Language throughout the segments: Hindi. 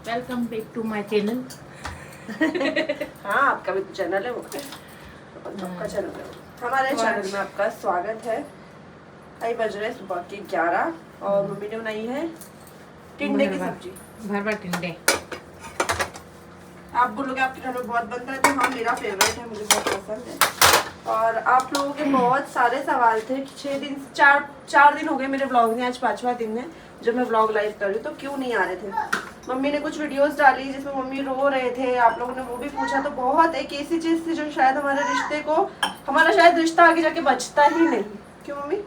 Welcome back to my channel. हाँ, आपका भी तो चैनल है वो, आपका चैनल है वो। हमारे चैनल में आपका स्वागत है। अभी बज रहे सुबह के 11 और मम्मी ने बनाई है टिंडे की सब्जी। भरवा टिंडे आप बोलोगे आपके घर में बहुत बनता है, तो हाँ मेरा फेवरेट है, मुझे बहुत पसंद है। और आप लोगों के बहुत सारे सवाल थे कि 6 दिन 4 दिन हो गए मेरे ब्लॉग में, आज 5वां दिन है जब मैं ब्लॉग लाइव कर रही हूँ, तो क्यों नहीं आ रहे थे। मम्मी ने कुछ वीडियोस डाली जिसमें मम्मी रो रहे थे, आप लोगों ने वो भी पूछा। तो बहुत एक ऐसी चीज थी जो शायद हमारे रिश्ते को, हमारा शायद रिश्ता आगे जाके बचता ही नहीं। क्यों मम्मी?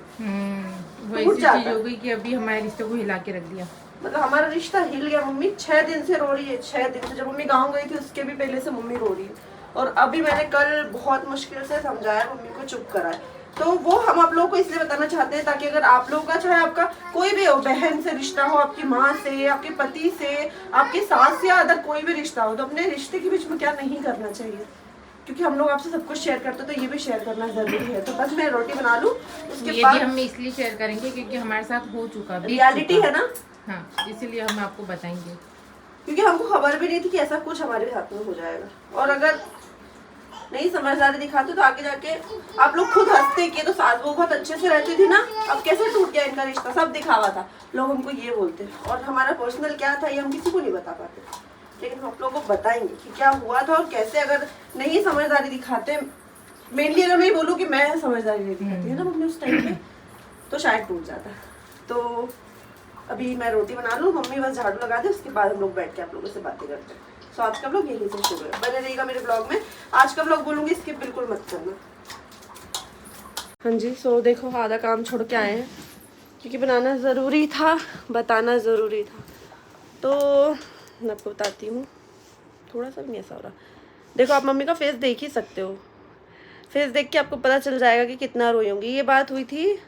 वो ऐसी चीज हो गई कि अभी हमारे रिश्ते को हिला के रख दिया। मतलब हमारा रिश्ता हिल गया। मम्मी 6 दिन से रो रही है, 6 दिन से। जब मम्मी गाँव गई थी उसके भी पहले से मम्मी रो रही है। और अभी मैंने कल बहुत मुश्किल से समझाया, मम्मी को चुप कराया। तो वो हम आप लोगों को इसलिए बताना चाहते हैं ताकि अगर आप लोगों का, चाहे आपका कोई भी हो, बहन से रिश्ता हो, आपकी माँ से, आपके पति से, आपकी सास या अदर कोई भी रिश्ता हो, तो अपने रिश्ते के बीच में क्या नहीं करना चाहिए। क्योंकि हम लोग आपसे सब कुछ शेयर करते हैं, तो ये भी शेयर करना जरूरी है। तो बस मैं रोटी बना लूँ, उसके बाद हम इसलिए शेयर करेंगे क्योंकि हमारे साथ हो चुका, रियलिटी है ना। हाँ, इसीलिए हम आपको बताएंगे, क्योंकि हमको खबर भी नहीं थी कि ऐसा कुछ हमारे साथ में हो जाएगा। और अगर नहीं समझदारी दिखाते तो आगे जाके आप लोग खुद हंसते कि तो सास बहू बहुत अच्छे से रहती थी ना, अब कैसे टूट गया इनका रिश्ता, सब दिखावा था, लोग हमको ये बोलते। और हमारा पर्सनल क्या था ये हम किसी को नहीं बता पाते, लेकिन हम लोग को बताएंगे कि क्या हुआ था और कैसे। अगर नहीं समझदारी दिखाते, मेनली अगर मैं बोलूँ कि मैं समझदारी नहीं दिखाती है ना अपने उस टाइम पे, तो शायद टूट जाता। तो अभी मैं रोटी बना लूँ, मम्मी बस झाड़ू लगा दे, उसके बाद हम लोग बैठ के आप लोगों से बातें करते हैं। सो आज का ब्लॉग यहीं से शुरू है, बने रहिएगा मेरे ब्लॉग में। आज का ब्लॉग बोलूँगी स्किप बिल्कुल मत करना। हाँ जी, सो देखो आधा काम छोड़ के आए हैं क्योंकि बनाना ज़रूरी था, बताना ज़रूरी था। तो मैं आपको बताती हूँ, थोड़ा सा भी नहीं ऐसा हो रहा। देखो आप मम्मी का फेस देख ही सकते हो, फेस देख के आपको पता चल जाएगा कि कितना रोई होंगी। ये बात हुई थी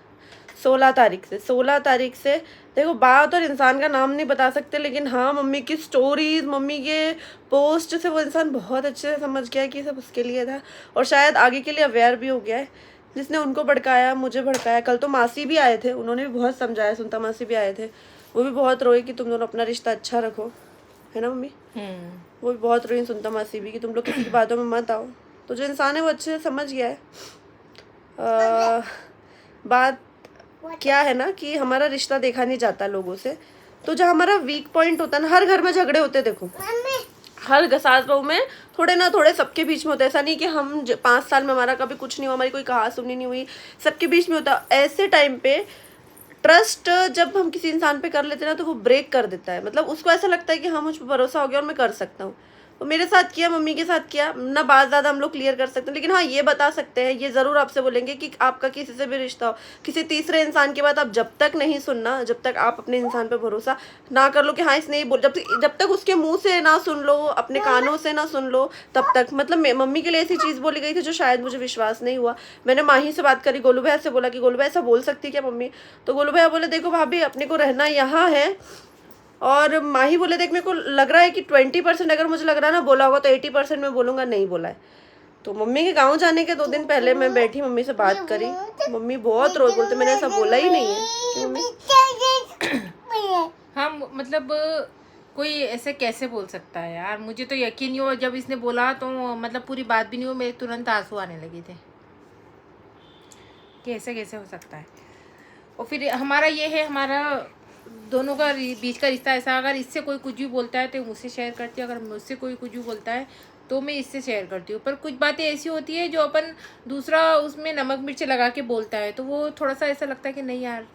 16 तारीख से। 16 तारीख से देखो, बात और इंसान का नाम नहीं बता सकते, लेकिन हाँ मम्मी की स्टोरीज, मम्मी के पोस्ट से वो इंसान बहुत अच्छे से समझ गया कि सब उसके लिए था, और शायद आगे के लिए अवेयर भी हो गया है। जिसने उनको भड़काया, मुझे भड़काया। कल तो मासी भी आए थे, उन्होंने भी बहुत समझाया, सुनता मासी भी आए थे, वो भी बहुत रोए कि तुम दोनों अपना रिश्ता अच्छा रखो, है ना मम्मी? वो भी बहुत रोई, सुनता मासी भी, कि तुम लोग किसी की बातों में मत आओ। तो जो इंसान है वो अच्छे से समझ गया है। बात क्या है ना कि हमारा रिश्ता देखा नहीं जाता लोगों से, तो जो हमारा वीक पॉइंट होता है ना, हर घर में झगड़े होते, देखो हर सास बहू में थोड़े ना थोड़े सबके बीच में होता है। ऐसा नहीं कि हम 5 साल में हमारा कभी कुछ नहीं हुआ, हमारी कोई कहा सुनी नहीं हुई, सबके बीच में होता। ऐसे टाइम पे ट्रस्ट जब हम किसी इंसान पे कर लेते हैं ना, तो वो ब्रेक कर देता है। मतलब उसको ऐसा लगता है कि हाँ मुझ पर भरोसा हो गया और मैं कर सकता हूँ। तो मेरे साथ किया, मम्मी के साथ किया ना। बात ज़्यादा हम लोग क्लियर कर सकते हैं, लेकिन हाँ ये बता सकते हैं, ये ज़रूर आपसे बोलेंगे कि आपका किसी से भी रिश्ता हो, किसी तीसरे इंसान की बात आप जब तक नहीं सुनना, जब तक आप अपने इंसान पे भरोसा ना कर लो कि हाँ इसने ये बोल, जब तक उसके मुंह से ना सुन लो, अपने कानों से ना सुन लो, तब तक। मतलब मम्मी के लिए ऐसी चीज़ बोली गई थी जो शायद मुझे विश्वास नहीं हुआ। मैंने माही से बात करी, गोलू भैया से बोला कि गोलू भैया ऐसा बोल सकती क्या मम्मी? तो गोलू भैया बोले देखो भाभी, अपने को रहना यहाँ है। और माही बोले देख, मेरे को लग रहा है कि 20% अगर मुझे लग रहा है ना बोला होगा, तो 80% मैं बोलूँगा नहीं बोला है। तो मम्मी के गांव जाने के 2 दिन पहले मैं बैठी, मम्मी से बात करी, मम्मी बहुत रोज बोलते मैंने ऐसा बोला ही नहीं है कि मम्मी। हम मतलब कोई ऐसे कैसे बोल सकता है यार, मुझे तो यकीन नहीं हुआ जब इसने बोला, तो मतलब पूरी बात भी नहीं हुई, मेरे तुरंत आंसू आने लगे थे कि ऐसे कैसे हो सकता है। और फिर हमारा ये है, हमारा दोनों का बीच का रिश्ता ऐसा, अगर इससे कोई कुछ भी बोलता है तो मुझसे शेयर करती हूँ, अगर मुझसे कोई कुछ भी बोलता है तो मैं इससे शेयर करती हूँ। पर कुछ बातें ऐसी होती है जो अपन दूसरा उसमें नमक मिर्च लगा के बोलता है, तो वो थोड़ा सा ऐसा लगता है कि नहीं यार,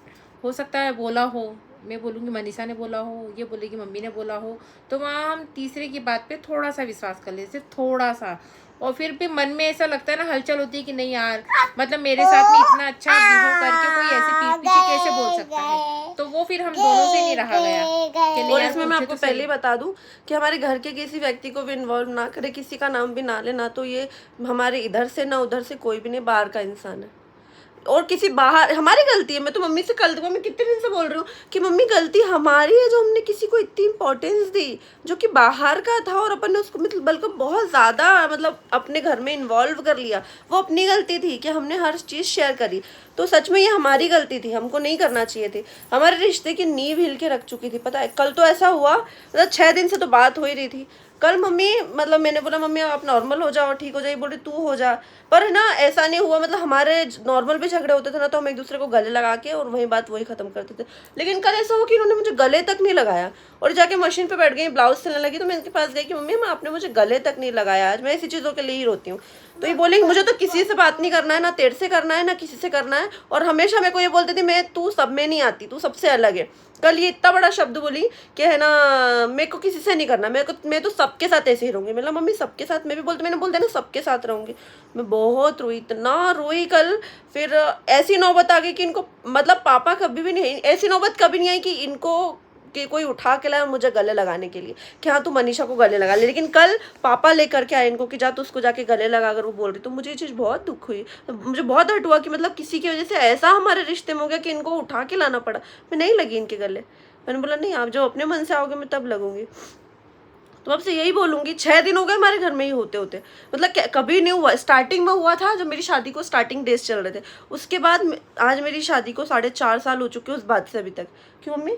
हो सकता है बोला हो, मैं बोलूँगी मनीषा ने बोला हो, ये बोलेगी मम्मी ने बोला हो, तो वहाँ हम तीसरे की बात पे थोड़ा सा विश्वास कर लेते, थोड़ा सा। और फिर भी मन में ऐसा लगता है ना, हलचल होती है कि नहीं यार, मतलब मेरे साथ में इतना अच्छा बिहेव करके कोई ऐसे पीठ पीछे कैसे बोल सकता है। तो वो फिर हम दोनों से नहीं रहा गया कि नहीं और यार, इसमें मैं पूछे आपको तो पहले ही सही। बता दूं कि हमारे घर के किसी व्यक्ति को भी इन्वॉल्व ना करे, किसी का नाम भी ना ले ना, तो ये हमारे इधर से ना उधर से कोई भी नहीं, बाहर का इंसान है। और किसी बाहर, हमारी गलती है। मैं तो मम्मी से कल, मैं कितने दिन से बोल रही हूँ कि मम्मी गलती हमारी है जो हमने किसी को इतनी इंपॉर्टेंस दी जो कि बाहर का था और अपन ने उसको मतलब बल्कि बहुत ज़्यादा मतलब अपने घर में इन्वॉल्व कर लिया। वो अपनी गलती थी कि हमने हर चीज़ शेयर करी। तो सच में ये हमारी गलती थी, हमको नहीं करना चाहिए थी। हमारे रिश्ते की नींव हिल के रख चुकी थी। पता है कल तो ऐसा हुआ, मतलब 6 दिन से तो बात हो ही रही थी। कल मम्मी मतलब मैंने बोला मम्मी आप नॉर्मल हो जाओ, ठीक हो जाए, बोली तू हो जा। पर ना ऐसा नहीं हुआ, मतलब हमारे नॉर्मल भी झगड़े होते थे ना तो हम एक दूसरे को गले लगा के और वही बात वही खत्म करते थे। लेकिन कल ऐसा हुआ कि इन्होंने मुझे गले तक नहीं लगाया और जाके मशीन पे बैठ गई, ब्लाउज सिलने लगी। तो मैं इनके पास गई कि मम्मी आपने मुझे गले तक नहीं लगाया आज, मैं ऐसी चीज़ों के लिए ही रोती हूँ। तो ये बोलेंगे मुझे तो किसी से बात नहीं करना है, ना तेरे से करना है ना किसी से करना है। और हमेशा मेरे को ये बोलती थी मैं तू सब में नहीं आती, तू सबसे अलग है। कल ये इतना बड़ा शब्द बोली कि है ना मेरे को किसी से नहीं करना, मैं तो सबके साथ ऐसे ही रहूंगी। मतलब मम्मी सबके साथ, मैं भी बोलती, मैंने बोल दिया ना सबके साथ रहूंगी। मैं बहुत रोई, इतना रोई कल। फिर ऐसी नौबत आ गई कि इनको मतलब पापा कभी भी नहीं, ऐसी नौबत कभी नहीं आई कि इनको कि कोई उठा के लाया मुझे गले लगाने के लिए कि हाँ तू मनीषा को गले लगा ले। लेकिन कल पापा लेकर के आए इनको कि जा तू उसको जाके गले लगा, अगर वो बोल रही। तो मुझे ये चीज़ बहुत दुख हुई, मुझे बहुत हर्ट हुआ कि मतलब किसी की वजह से ऐसा हमारे रिश्ते में हो गया कि इनको उठा के लाना पड़ा। मैं नहीं लगी इनके गले, मैंने बोला नहीं आप जब अपने मन से आओगे मैं तब लगूंगी। तो अब से यही बोलूंगी, 6 दिन हो गए हमारे घर में ही होते होते, मतलब कभी नहीं हुआ। स्टार्टिंग में हुआ था जब मेरी शादी को स्टार्टिंग डेज चल रहे थे, उसके बाद आज मेरी शादी को 4.5 साल हो चुके उस बात से अभी तक। क्यों मम्मी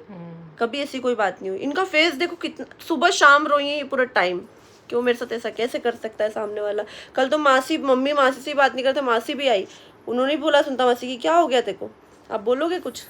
कभी ऐसी कोई बात नहीं हुई। इनका फेस देखो कितना, सुबह शाम रोई है ये पूरा टाइम कि वो मेरे साथ ऐसा कैसे कर सकता है सामने वाला। कल तो मम्मी मासी से बात नहीं करते, मासी भी आई, उन्होंने बोला सुनता मासी की क्या हो गया तेको, आप बोलोगे कुछ,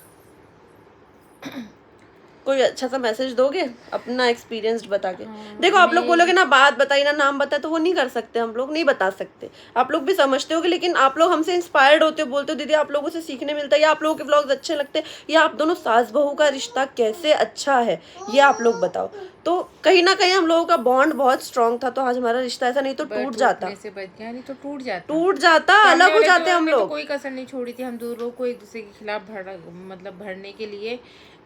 कोई अच्छा सा मैसेज दोगे अपना एक्सपीरियंस बता के। देखो आप लोग बोलोगे ना बात बताई ना नाम बताए, तो वो नहीं कर सकते, हम लोग नहीं बता सकते। आप लोग भी समझते होगे, लेकिन आप लोग हमसे इंस्पायर्ड होते हो, बोलते हो दीदी आप लोगों से सीखने मिलता है, या आप लोगों के व्लॉग्स अच्छे लगते हैं, या आप दोनों सास बहू का रिश्ता कैसे अच्छा है ये आप लोग बताओ। तो कहीं ना कहीं हम लोगों का बॉन्ड बहुत स्ट्रांग था, तो आज हमारा रिश्ता ऐसा नहीं तो टूट जाता, से बच गया, नहीं तो टूट जाता, अलग हो जाते हम लोग। तो कोई कसर नहीं छोड़ी थी हम दोनों को एक दूसरे के खिलाफ भरने के लिए।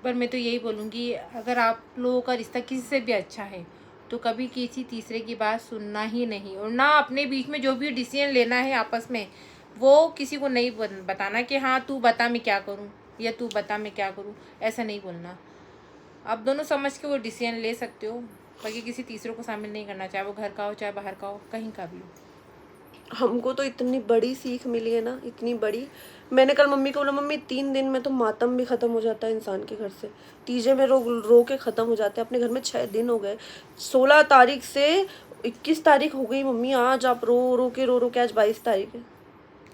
पर मैं तो यही बोलूँगी अगर आप लोगों का रिश्ता किसी से भी अच्छा है तो कभी किसी तीसरे की बात सुनना ही नहीं, और ना अपने बीच में जो भी डिसीजन लेना है आपस में वो किसी को नहीं बताना कि हाँ तू बता मैं क्या करूँ या तू बता मैं क्या करूँ, ऐसा नहीं बोलना। आप दोनों समझ के वो डिसीजन ले सकते हो, बाकी किसी तीसरे को शामिल नहीं करना, चाहे वो घर का हो चाहे बाहर का हो, कहीं का भी हो। हमको तो इतनी बड़ी सीख मिली है ना, इतनी बड़ी। मैंने कल मम्मी को बोला मम्मी 3 दिन में तो मातम भी ख़त्म हो जाता है इंसान के घर से, तीजे में रो के ख़त्म हो जाते हैं। अपने घर में 6 दिन हो गए, 16 तारीख से 21 तारीख हो गई मम्मी, आज आप रो के आज 22 तारीख है,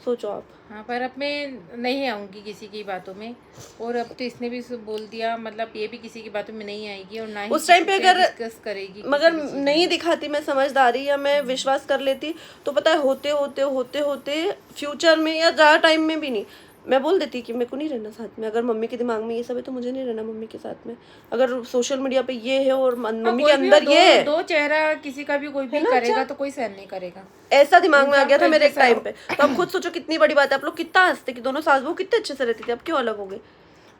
सोचो आप। हाँ पर अब मैं नहीं आऊँगी किसी की बातों में, और अब तो इसने भी बोल दिया, मतलब ये भी किसी की बातों में नहीं आएगी और ना ही उस टाइम पे अगर डिस्कस करेगी। मगर नहीं दिखाती मैं समझदारी या मैं विश्वास कर लेती तो पता है होते फ्यूचर में या ज़्यादा टाइम में भी नहीं, मैं बोल देती कि मेरे को नहीं रहना साथ में। अगर मम्मी के दिमाग में ये सब है तो मुझे नहीं रहना मम्मी के साथ में। अगर सोशल मीडिया पे ये है और मम्मी के अंदर ये है, दो चेहरा किसी का भी कोई भी करेगा तो कोई सहन नहीं करेगा, ऐसा दिमाग में आ गया था मेरे एक टाइम पे। तो अब खुद सोचो कितनी बड़ी बात है। आप लोग कितना हंसते कि दोनों सास बहू कितने अच्छे से रहती थी, अब क्यों अलग हो गए।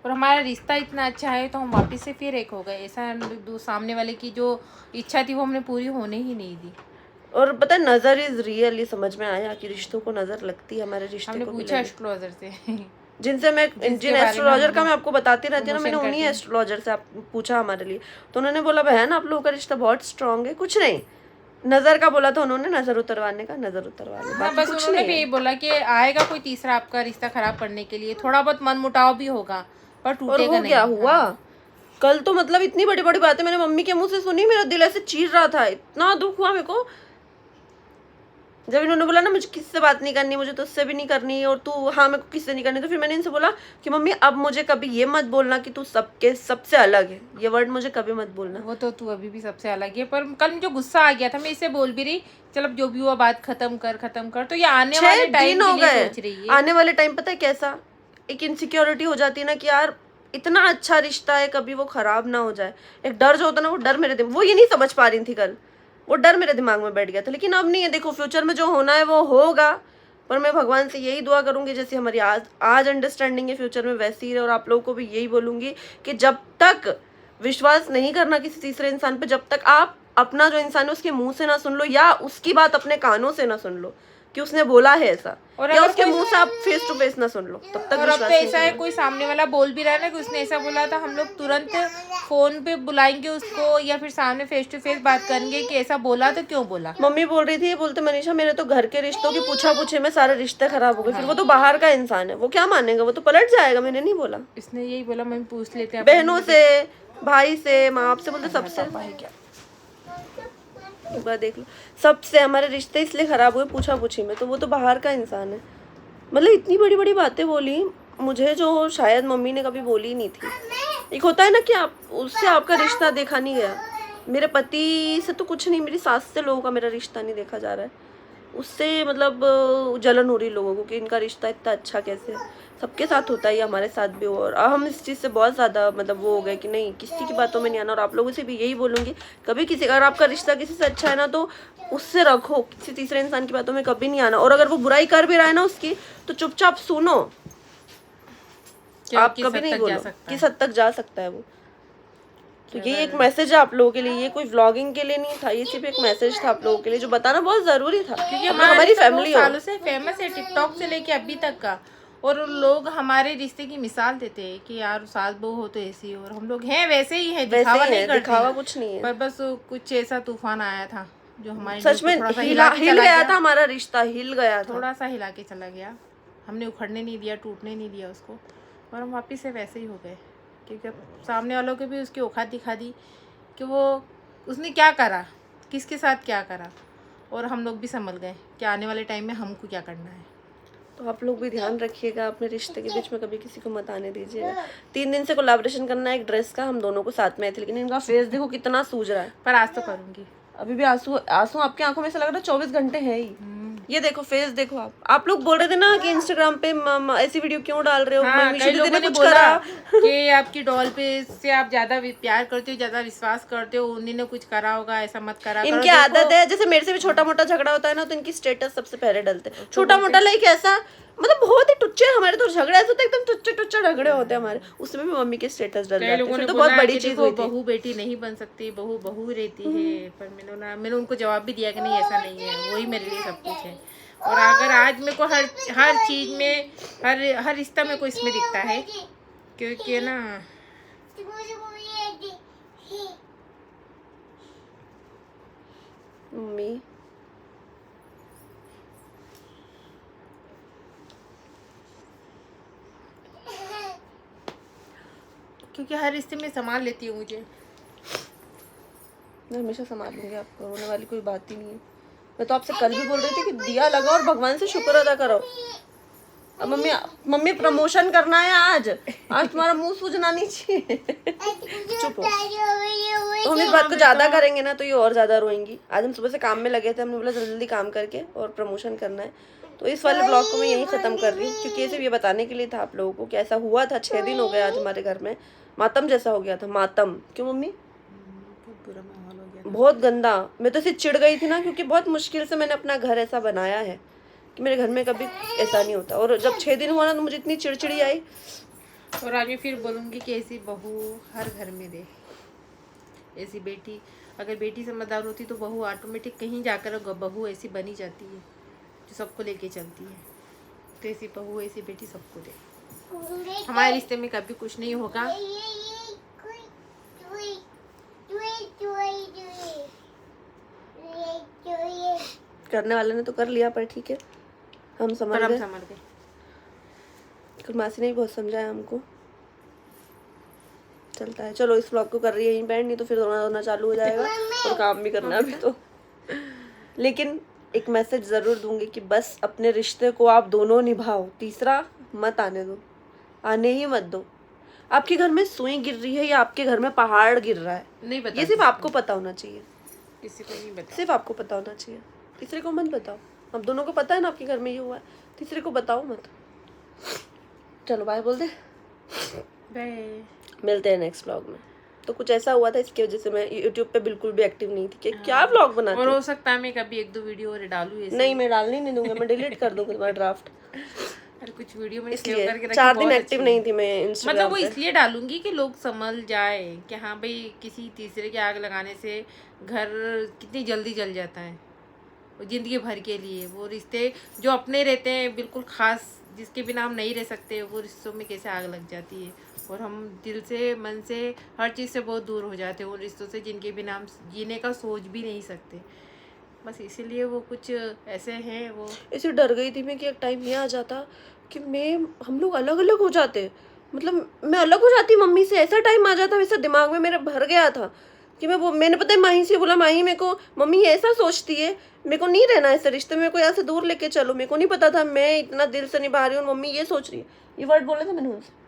और हमारा रिश्ता इतना अच्छा है तो हम वापस से फिर एक हो गए। ऐसा सामने वाले की जो इच्छा थी वो हमने पूरी होने ही नहीं दी। और पता है नजर इज रियल, ये समझ में आया कि रिश्तों को नजर लगती है, हमारे रिश्ते हमने को पूछा एस्ट्रोलॉजर से जिनसे मैं जिन एस्ट्रोलॉजर का मैं आपको बताती रहती हूँ ना, मैंने उन्हीं एस्ट्रोलॉजर से पूछा हमारे लिए। तो उन्होंने बोला बहन आप लोगों का रिश्ता बहुत स्ट्रांग है, कुछ नहीं नजर का बोला था उन्होंने, नजर उतरवाने का नजर उतरवा लो, हाँ, बस उन्होंने भी यही बोला कि आएगा कोई तीसरा आपका रिश्ता खराब करने के लिए, थोड़ा बहुत मनमुटाव भी होगा पर टूटेगा नहीं। क्या हुआ कल तो मतलब इतनी बड़ी बड़ी बातें मैंने मम्मी के मुंह से सुनी, मेरा दिल ऐसे चीर रहा था, इतना दुख हुआ मेरे को जब इन्होंने बोला ना मुझे किससे बात नहीं करनी, मुझे तो उससे भी नहीं करनी, और तू हाँ मेरे को किससे नहीं करनी। तो फिर मैंने इनसे बोला कि मम्मी अब मुझे कभी ये मत बोलना कि तू सबसे अलग है, ये वर्ड मुझे कभी मत बोलना। वो तो तू अभी भी सबसे अलग है, पर कल मुझे गुस्सा आ गया था, मैं इससे बोल भी रही चल अब जो भी हुआ बात खत्म कर। तो ये आने वाले टाइम हो गए, सोच रही है आने वाले टाइम पता है कैसा एक इनसिक्योरिटी हो जाती है ना कि यार इतना अच्छा रिश्ता है कभी वो खराब ना हो जाए। एक डर जो होता है ना, वो डर मेरे वो ये नहीं समझ पा रही थी कल, वो डर मेरे दिमाग में बैठ गया था। लेकिन अब नहीं है, देखो फ्यूचर में जो होना है वो होगा। पर मैं भगवान से यही दुआ करूंगी जैसे हमारी आज अंडरस्टैंडिंग है फ्यूचर में वैसी है। और आप लोगों को भी यही बोलूंगी कि जब तक विश्वास नहीं करना किसी तीसरे इंसान पे, जब तक आप अपना जो इंसान है उसके मुंह से ना सुन लो या उसकी बात अपने कानों से ना सुन लो, कि उसने बोला है ऐसा, और या अगर उसके मुंह से आप फेस टू फेस ना सुन लो, तब तक और अब तो विश्वास नहीं ऐसा है करो। कोई सामने वाला बोल भी रहा है ना कि उसने ऐसा बोला था, हम लोग तुरंत फोन पे बुलाएंगे उसको या फिर सामने फेस टू फेस बात करेंगे कि ऐसा बोला तो क्यों बोला। मम्मी बोल रही थी, ये बोलते मनीषा मेरे तो घर के रिश्तों की पूछा पूछे में सारे रिश्ते खराब हो गए। फिर वो तो बाहर का इंसान है, वो क्या मानेगा, वो तो पलट जाएगा। मैंने नहीं बोला, इसने यही बोला, मैं पूछ लेते हैं बहनों से, भाई से, माँ बाप से, बोलते सबसे। पापा है क्या। एक बार देख लो, सबसे हमारे रिश्ते इसलिए खराब हुए पूछा पूछी में, तो वो तो बाहर का इंसान है। मतलब इतनी बड़ी बड़ी बातें बोली मुझे जो शायद मम्मी ने कभी बोली नहीं थी। एक होता है ना कि आप उससे आपका रिश्ता देखा नहीं गया। मेरे पति से तो कुछ नहीं, मेरी सास से लोगों का मेरा रिश्ता नहीं देखा जा रहा है। उससे मतलब जलन हो रही लोगों को कि इनका रिश्ता इतना अच्छा कैसे है। सबके साथ होता है, ये हमारे साथ भी हो। और हम इस चीज़ से बहुत ज़्यादा मतलब वो हो गए कि नहीं, किसी की बातों में नहीं आना। और आप लोगों से भी यही बोलूँगी, कभी किसी, अगर आपका रिश्ता किसी से अच्छा है ना, तो उससे रखो, किसी तीसरे इंसान की बातों में कभी नहीं आना। और अगर वो बुराई कर भी रहा है ना उसकी, तो चुपचाप सुनो। आप कभी नहीं बोलो किस हद तक जा सकता है वो। तो ये एक मैसेज है आप लोगों के लिए, ये कोई व्लॉगिंग के लिए नहीं था, ये सिर्फ एक मैसेज था आप लोगों के लिए जो बताना बहुत जरूरी था, क्योंकि हमारी फैमिली हो। सालों से फेमस है टिकटॉक से लेके अभी तक का, और लोग हमारे रिश्ते की मिसाल देते हैं कि यार सास बहू हो तो ऐसी, और हम लोग हैं वैसे ही है, दिखावा नहीं करते, दिखावा कुछ नहीं है। पर बस कुछ ऐसा तूफान आया था जो हमारे सच में हिल गया था, हमारा रिश्ता हिल गया था, थोड़ा सा हिला के चला गया। हमने उखड़ने नहीं दिया, टूटने नहीं दिया उसको, और हम वापिस से वैसे ही हो गए। क्योंकि सामने वालों के भी उसकी औकात दिखा दी कि वो उसने क्या करा, किसके साथ क्या करा, और हम लोग भी संभल गए कि आने वाले टाइम में हमको क्या करना है। तो आप लोग भी ध्यान रखिएगा, अपने रिश्ते के बीच में कभी किसी को मत आने दीजिएगा। 3 दिन से कोलैबोरेशन करना है एक ड्रेस का, हम दोनों को साथ में आए थे, लेकिन इनका फेस देखो कितना सूज रहा है। पर आज तो करूँगी। अभी भी आंसू आंसू आपकी आंखों में से लग रहा है 24 घंटे है ही। ये देखो फेस देखो। आप लोग बोल रहे थे ना कि इंस्टाग्राम पे ऐसी वीडियो क्यों डाल रहे हो। हाँ, मम्मी कई दीदी लोगों ने ने कुछ बोला करा कि आपकी डॉल पे से आप ज्यादा प्यार करते हो, ज्यादा विश्वास करते हो, उन्हीं ने कुछ करा होगा, ऐसा मत करा करो। इनकी आदत है, जैसे मेरे से भी छोटा मोटा झगड़ा होता है ना, तो इनकी स्टेटस सबसे पहले डालते हैं। छोटा मोटा लाइक ऐसा, मतलब बहुत ही टुच्चे हमारे तो झगड़े ऐसे होते हैं, एकदम टुच्चे टुच्चे झगड़े होते हैं हमारे, उसमें भी मम्मी के स्टेटस डाल कई लोगों ने तो बोला बहुत बड़ी कि चीज देखो हुई थी। बहू बेटी नहीं बन सकती, बहू बहू रहती है। पर मैंने उनको जवाब भी दिया कि नहीं, ऐसा नहीं है, वही मेरे लिए सब कुछ है। और अगर आज मेरे को हर चीज में, हर रिश्ता में को इसमें दिखता है, क्योंकि ना मम्मी क्योंकि हर रिश्ते में संभाल लेती हूँ मुझे। मैं हमेशा संभाल लूंगी आपको, रोने वाली कोई बात ही नहीं है। मैं तो आपसे कल भी बोल रही थी कि दिया लगाओ और भगवान से शुक्र अदा करो। अब मम्मी प्रमोशन करना है आज तुम्हारा मुंह सूजना नहीं चाहिए। चुप हो। तो हम इस बात को ज्यादा करेंगे ना तो ये और ज्यादा रोएंगी। आज हम सुबह से काम में लगे थे, हमने बोला जल्दी जल्दी काम करके और प्रमोशन करना है। तो इस वाले ब्लॉग को मैं यहीं खत्म कर रही हूँ, क्योंकि ये सिर्फ ये बताने के लिए था आप लोगों को कि ऐसा हुआ था। 6 दिन हो गए आज हमारे घर में, मातम जैसा हो गया था। मातम क्यों मम्मी? बुरा माहौल हो गया, बहुत गंदा। मैं तो इसे चिढ़ गई थी ना, क्योंकि बहुत मुश्किल से मैंने अपना घर ऐसा बनाया है कि मेरे घर में कभी ऐसा नहीं होता। और जब 6 दिन हुआ ना तो मुझे इतनी चिड़चिड़ी आई। और आज मैं फिर बोलूँगी कि ऐसी बहू हर घर में दे, ऐसी बेटी। अगर बेटी समझदार होती तो बहू ऑटोमेटिक कहीं जाकर बहू ऐसी बनी जाती है जो सबको लेके चलती है। तो ऐसी बहू, ऐसी बेटी सबको दे। हमारे रिश्ते में कभी कुछ नहीं होगा। करने वाले ने तो कर लिया, पर ठीक है, हम समझ गए। कल मासी ने भी बहुत समझाया हमको, चलता है। चलो इस व्लॉग को कर रही है यहीं बैंड, नहीं तो फिर रोना चालू हो जाएगा और काम भी करना अभी तो। लेकिन एक मैसेज ज़रूर दूंगी कि बस अपने रिश्ते को आप दोनों निभाओ, तीसरा मत आने दो, आने ही मत दो। आपके घर में सुई गिर रही है या आपके घर में पहाड़ गिर रहा है, नहीं बता, ये सिर्फ आपको पता होना चाहिए, किसी को नहीं बता, सिर्फ आपको पता होना चाहिए। तीसरे को मत बताओ। हम दोनों को पता है ना आपके घर में ये हुआ है, तीसरे को बताओ मत। चलो बाय बोल दे, बाय। मिलते हैं नेक्स्ट व्लॉग में। तो कुछ ऐसा हुआ था, इसकी वजह से मैं यूट्यूब पे बिल्कुल भी एक्टिव नहीं थी कि क्या व्लॉग बनाती और हो सकता है मैं कभी 1-2 वीडियो और डालूं ऐसे। नहीं, मैं डालने नहीं दूंगा, मैं डिलीट कर दूंगा तुम्हारा ड्राफ्ट। अरे कुछ वीडियो मैंने सेव इसलिए करके रखी, 4 दिन बहुत एक्टिव अच्छी नहीं थी मैं इंस्टाग्राम मतलब वो पे। इसलिए डालूंगी कि लोग समझ जाए कि हाँ भाई किसी तीसरे की आग लगाने से घर कितनी जल्दी जल जाता है। वो ज़िंदगी भर के लिए। वो रिश्ते जो अपने रहते हैं बिल्कुल ख़ास, जिसके बिना हम नहीं रह सकते, वो रिश्तों में कैसे आग लग जाती है और हम दिल से मन से हर चीज़ से बहुत दूर हो जाते हैं उन रिश्तों से जिनके बिना हम जीने का सोच भी नहीं सकते। बस इसीलिए वो कुछ ऐसे हैं। वो ऐसे डर गई थी मैं कि एक टाइम ये आ जाता कि हम लोग अलग अलग हो जाते, मतलब मैं अलग हो जाती मम्मी से। ऐसा टाइम आ जाता, वैसा दिमाग में मेरे भर गया था कि मैंने पता है माही से बोला, माही मेरे को मम्मी ऐसा सोचती है, मेरे को नहीं रहना ऐसे रिश्ते में, मेरे को यहाँ से दूर लेके चलो। मेरे को नहीं पता था मैं इतना दिल से निभा रही हूँ, मम्मी ये सोच रही है। ये वर्ड बोले थे मैंने उनसे।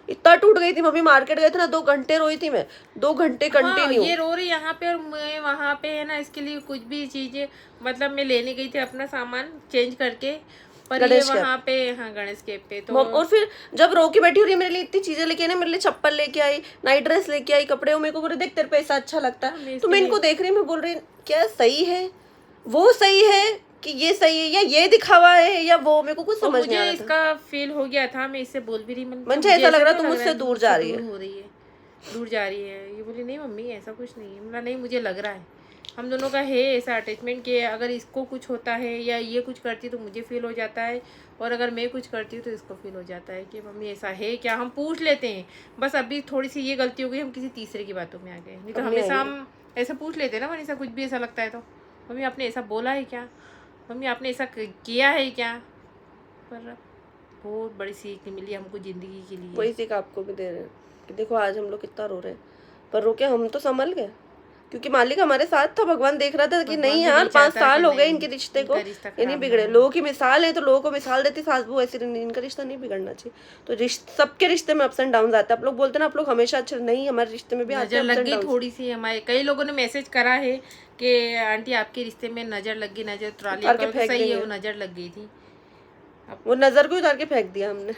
इतना टूट गई थी मम्मी, मार्केट गए थे ना 2 घंटे रोई थी मैं, 2 घंटे कंटिन्यू। ये रो रही यहाँ पे और मैं वहाँ पे है ना, इसके लिए कुछ भी चीज़ें मतलब मैं लेने गई थी अपना सामान चेंज करके, पर ये वहाँ पे हाँ गणेश कैप पे तो। और फिर जब रो के बैठी हो रही है मेरे लिए, इतनी चीजें लेके आई ना, मेरे लिए चप्पल लेके आई, नाइट ड्रेस लेके आई, कपड़े, मेरे को बोले देख तेरे पे ऐसा अच्छा लगता है। तो मैं इनको देख रही हूँ, मैं बोल रही क्या सही है, वो सही है कि ये सही है, या ये दिखावा है या वो, मेरे को कुछ समझ नहीं आ रहा था। इसका फील हो गया था, मैं इससे बोल भी रही, मुझे ऐसा लग रहा तुम मुझसे दूर जा रही है, दूर जा रही है। ये बोली नहीं मम्मी ऐसा कुछ नहीं है। मतलब नहीं, मुझे लग रहा है हम दोनों का है ऐसा अटैचमेंट कि अगर इसको कुछ होता है या ये कुछ करती तो मुझे फील हो जाता है, और अगर मैं कुछ करती हूँ तो इसको फील हो जाता है कि मम्मी ऐसा है क्या। हम पूछ लेते हैं, बस अभी थोड़ी सी ये गलती हो गई, हम किसी तीसरे की बातों में आ गए, नहीं तो हमेशा हम ऐसा पूछ लेते हैं ना मनीषा, कुछ भी ऐसा लगता है तो मम्मी आपने ऐसा बोला है क्या, मम्मी आपने ऐसा किया है क्या। पर बहुत बड़ी सीख मिली हमको ज़िंदगी के लिए। वही सीख आपको भी दे रहे हैं कि देखो आज हम लोग कितना रो रहे हैं, पर रो के हम तो संभल गए, क्योंकि मालिक हमारे साथ था। भगवान देख रहा था कि नहीं यार 5 साल हो गए इनके रिश्ते को, ये नहीं बिगड़े। लोगों की मिसाल है तो लोगों को मिसाल देती सास बहू, ऐसे इनका रिश्ता नहीं बिगड़ना चाहिए। तो सबके रिश्ते में अप्स एंड डाउन आते हैं। आप लोग बोलते हैं ना आप लोग हमेशा अच्छे, नहीं, हमारे रिश्ते में भी आते हैं नजर लग गई थोड़ी सी। हमारे कई लोगों ने मैसेज करा है कि आंटी आपके रिश्ते में नजर लग गई, नजर उतार के फेंक सही है, वो नजर लग गई थी, वो नजर को उतार के फेंक दिया हमने।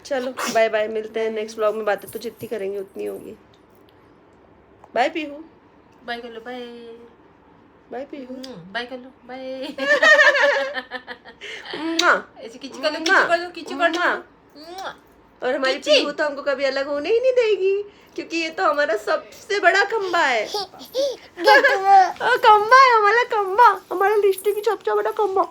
चलो बाय बाय, मिलते हैं नेक्स्ट ब्लॉग में। बातें तो जितनी करेंगे उतनी होगी। बाय पीहू, बाय कर लो, बाय बाय पीहू, बाय कर लो, बाय। ऐसे किचू कर लो, किचू कर लो, किचू कर लो। और हमारी पीहू तो हमको कभी अलग होने ही नहीं देगी, क्योंकि ये तो हमारा सबसे बड़ा खंबा है। खंबा है हमारा, खंबा, हमारा रिश्ते की सबसे बड़ा खंबा।